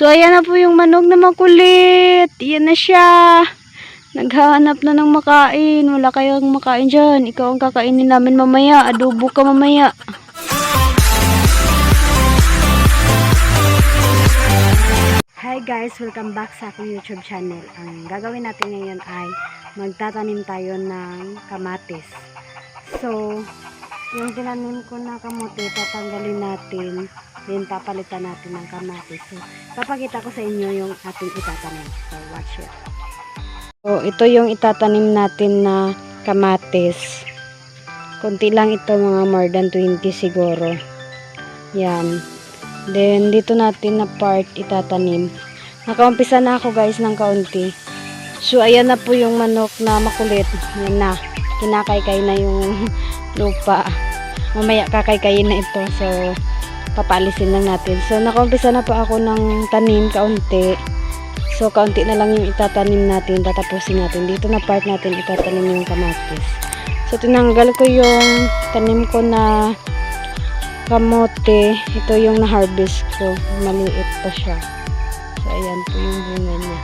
So, ayan na po yung manok na makulit. Yan na siya. Naghahanap na ng makain. Wala kayong makain dyan. Ikaw ang kakainin namin mamaya. Adobo ka mamaya. Hi guys! Welcome back sa aking YouTube channel. Ang gagawin natin ngayon ay magtatanim tayo ng kamatis. So, yung tinanim ko na kamote, tatanggalin natin. Then, papalitan natin ng kamatis. So, papakita ko sa inyo yung ating itatanim. So, watch it. So, ito yung itatanim natin na kamatis. Kunti lang ito, mga more than 20 siguro. Yan. Then, dito natin na part itatanim. Nakaumpisa na ako guys ng kaunti. So, ayan na po yung manok na makulit. Yan na. Kinakaykay na yung lupa. Mamaya kakaykayin na ito. So, papalisin lang natin. So, nakaumpisa na po ako ng tanim kaunti. So, kaunti na lang yung itatanim natin. Tatapusin natin. Dito na part natin itatanim yung kamatis. So, tinanggal ko yung tanim ko na kamote. Ito yung na-harvest ko. Maliit pa siya. So, ayan po yung bunga niya.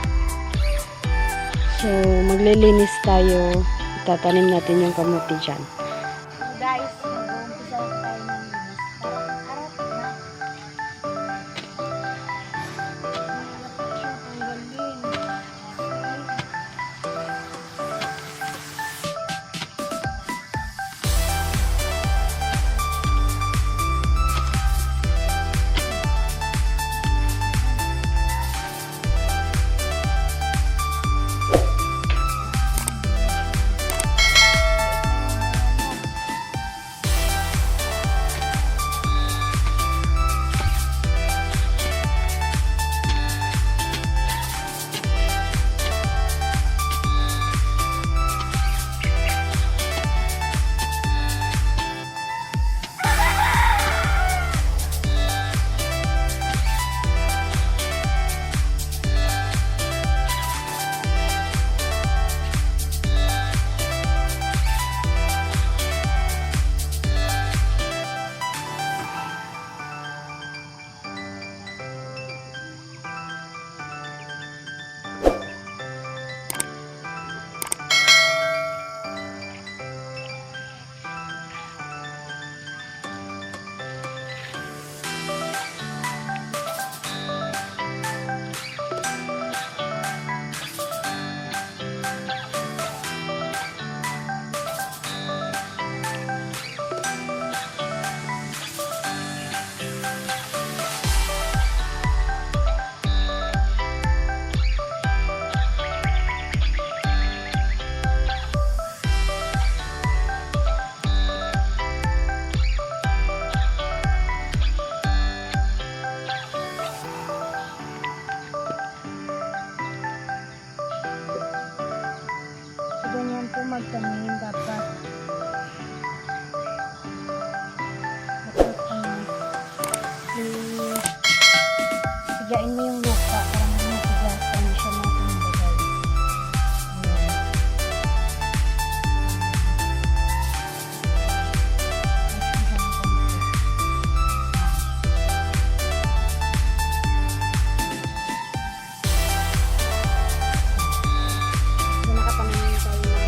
So, maglilinis tayo. Itatanim natin yung kamote dyan. So, guys, mag-uumpisa tayo ng linis. Ganyan po magtanim dapat. Sigain mo yung lupa para matigas. Hindi siya matumbagay. So, nakatanim tayo ng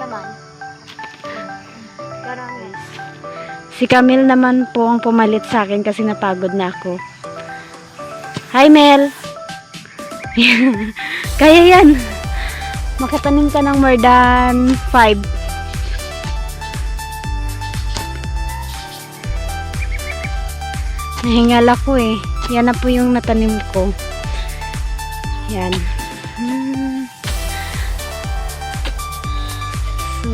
naman. Si Camille naman po ang pumalit sa akin kasi napagod na ako. Hi, Mel! Kaya yan. Makatanim ka ng more than 5. Nahingal ako eh. Yan na po yung natanim ko. Yan. So,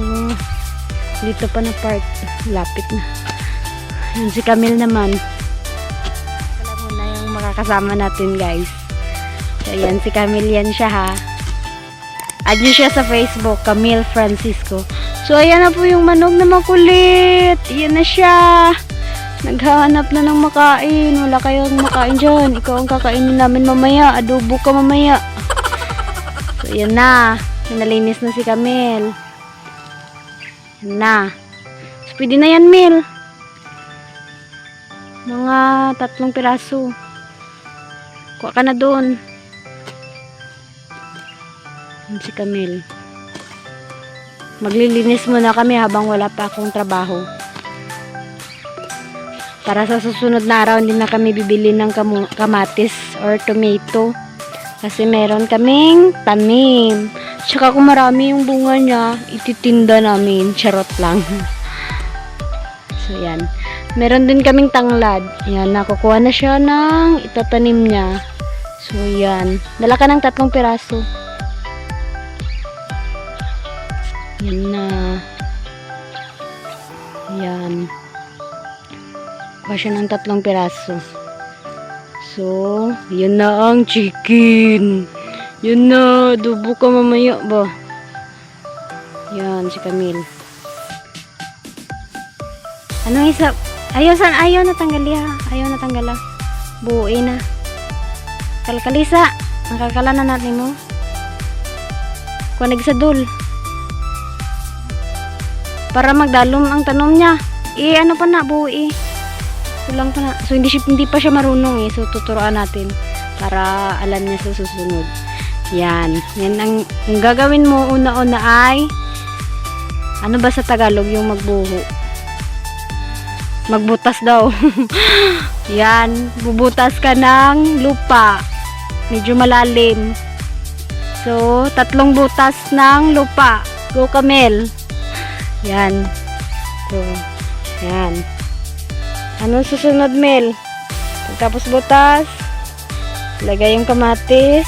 dito pa na part. Lapit na. Yan si Camille naman. Wala muna yung makakasama natin, guys. So, yan si Camille yan siya ha. Add nyo siya sa Facebook, Camille Francisco. So, ayan na po yung manok na makulit. Ayan na siya. Naghahanap na ng makain. Wala kayong makain dyan. Ikaw ang kakainin namin mamaya. Adobo ka mamaya. So, ayan na. Nalinis na si Camille. Ayan na. So, pwede na yan, Mil. Mga 3 piraso. Kuha ka na doon. Si Camille. Maglilinis muna kami habang wala pa akong trabaho. Para sa susunod na araw, hindi na kami bibili ng kamatis or tomato. Kasi meron kaming tanim. Tsaka kung marami yung bunga niya, ititinda namin. Charot lang. So, yan. Meron din kaming tanglad. Yan, nakukuha na siya ng itatanim niya. So, yan. Dala ka ng 3 piraso. Yan na. Yan. Kuha siya ng 3 piraso. So, yan na ang chicken. Yan na. Dubo ka mamaya ba? Yan, si Camille. Anong isa? Ayaw na tanggali ha. Ayaw na tanggala. Buuin na. Kalkalisa. Nakakala na natin mo. Kuha nagsadul. Para magdalom ang tanom niya. Ano pa na, buo kulang pa na. So, hindi pa siya marunong So, tuturuan natin para alam niya sa susunod. Yan. Yan ang gagawin mo una-una ay ano ba sa Tagalog yung magbuho? Magbutas daw. Yan. Bubutas ka ng lupa. Medyo malalim. So, 3 butas ng lupa. Go, Camille. Yan. So, yan. Anong susunod, Mel? Pagkatapos butas, lagay yung kamatis,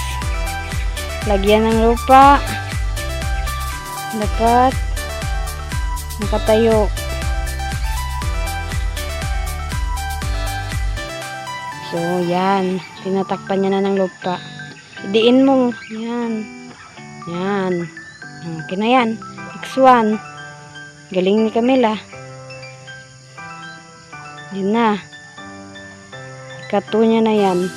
lagyan ng lupa, dapat nakatayo. So, yan. Tinatakpan niya na ng lupa. Idiin mo. Yan. Yan. Okay na yan. Next one. Galing ni Camila. Yun na. Ikato niya na yan.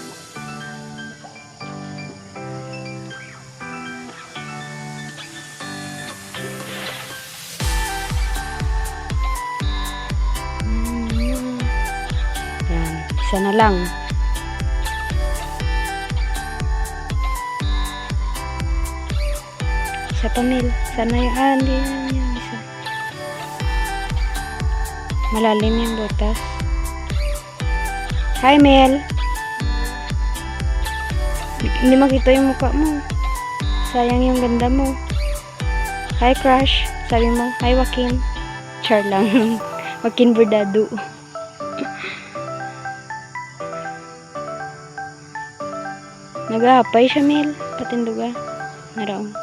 Yan. Isa na lang. Isa pa, Mil. Sana yan. Hindi yan. Malalim yung butas. Hi, Mel. Hindi makita yung mukha mo. Sayang yung ganda mo. Hi, crush. Sabi mo, hi, Joaquin. Char lang. Joaquin Bordado. Nag-aapay siya, Mel. Patinduga. Naraong.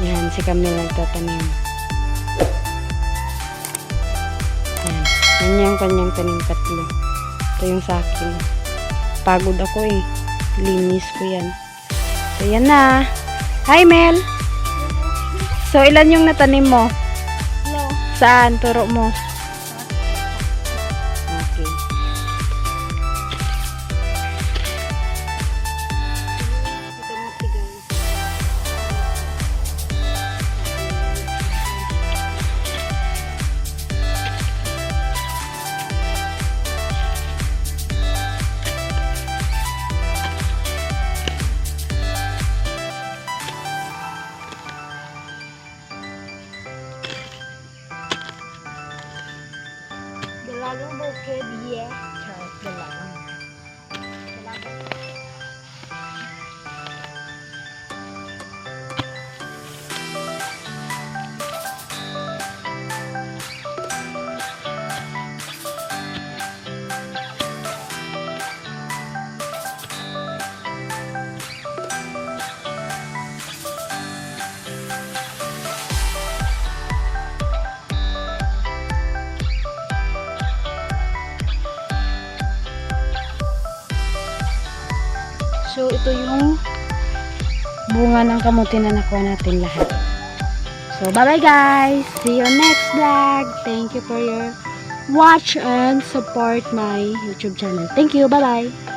Yan, si Camille nagtatanim. Yan. Yan yung kanyang tanim 3. Ito yung sa akin. Pagod ako Linis ko yan. So, yan na. Hi, Mel! So, ilan yung natanim mo? Hello. Saan? Turo mo. Okay. bagong bukid, yeah. Charot na lang. So, ito yung bunga ng kamuti na nakuha natin lahat. So, bye-bye guys! See you next vlog! Thank you for your watch and support my YouTube channel. Thank you! Bye-bye!